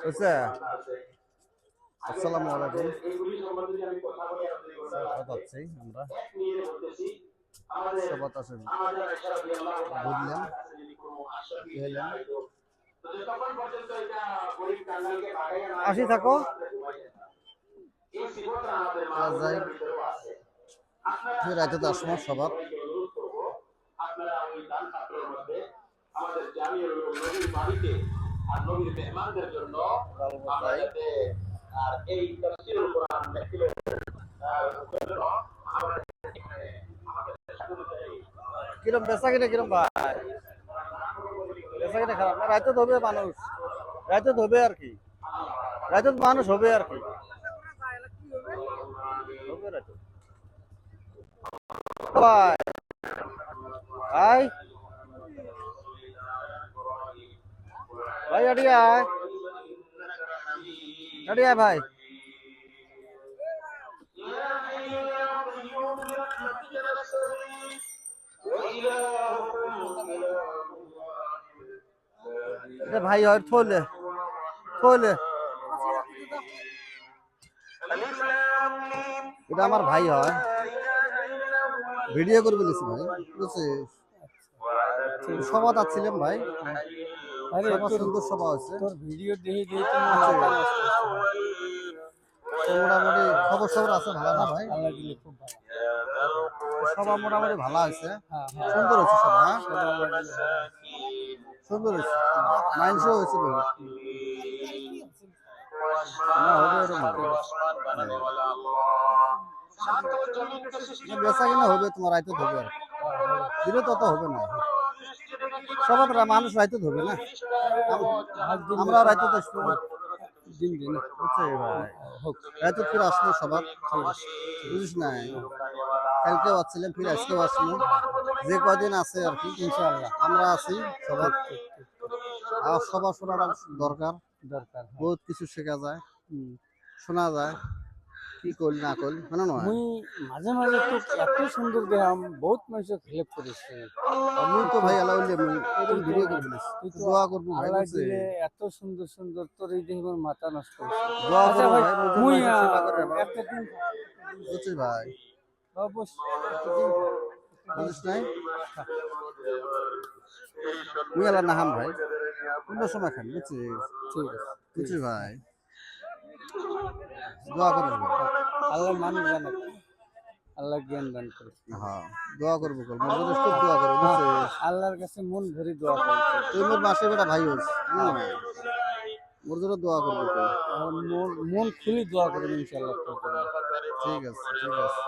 বুঝছে? আসসালামু আলাইকুম। যাচ্ছি আমরা বাতাসে ঘুরলাম, এলাম। আসি থাকো যাই রাইতে তো আসবো সবার আমাদের জামিউল নবীর বাড়িতে আর নবীর মেহমানদের জন্য আর এই তাফসীরুল কোরআন ব্যক্তিগত কিরম বেচা কিনে কিরম ভাই? বেচা কিনে খারাপ না? রাইতে ধোবে মানুষ, রাইতে ধোবে আর কি, রাইতে মানুষ হবে আর কি। ভাই ভাই ভাই আড়িয়া আড়িয়া ভাই ভাই হয় থলে থলে এটা আমার ভাই হয়, ভিডিও করে বলেছি ভাই, বুঝছিস? সভা যাচ্ছিলাম ভাই, সুন্দর সভা হচ্ছে। তোর ভিডিও দেখে মোটামুটি খবর সবর আছে ভালো না ভাই? আল্লাহ দিলে খুব ভালো। সভা মোটামুটি ভালো হয়েছে, সুন্দর হয়েছে সভা, সুন্দর হয়েছে, মাইন্ডসও হয়েছে বহুত। বেচা কিনা হবে তোমার রাইতে ধরবে আর দিনে তত হবে না, সবার মানুষ রাইতে ধরবে না, আমরা রাইতে তো দিন দিন বুঝছে ভাই, রাইতে ফিরে আসলো সবার, বুঝিস না? কালকেও আসছিলাম, ফিরে আজকেও আসলো, যে কদিন আছে আর কি ইনশাআল্লাহ আমরা আছি সবার। আর সবার শোনাটা দরকার, দরকার বহুত কিছু শেখা যায়, শোনা যায়, কি করল না করল মানে নয়। মুই মাঝে মাঝে তো এত সুন্দর দেখাম, বহুত মানুষ হেল্প করেছে। আমি তো ভাই আল্লাহ তুমি ভিডিও করে ফেলিস, দোয়া করবো ভাই, আল্লাহ দিলে এত সুন্দর সুন্দর তোর এই দেখে আমার মাথা নষ্ট হয়েছে। দোয়া করবো ভাই, মুই একটা দিন বুঝছিস ভাই, বুঝিস নাই মুই আল্লাহ নাহাম ভাই, কোন সময় খান বুঝছিস? ঠিক আছে, বুঝছিস ভাই, দোয়া করিস ভাই, আল্লাহ মানুষ জানে, আল্লাহ জ্ঞান দান করে। হ্যাঁ দোয়া করবো, খুব দোয়া করবো বুঝছিস? আল্লাহর কাছে মন ভরে দোয়া করে, তুই মোর মাসে বেটা ভাই হোস, মোর জন্য দোয়া করবো, মন খুলে দোয়া করবেন ইনশাআল্লাহ। ঠিক আছে ঠিক আছে।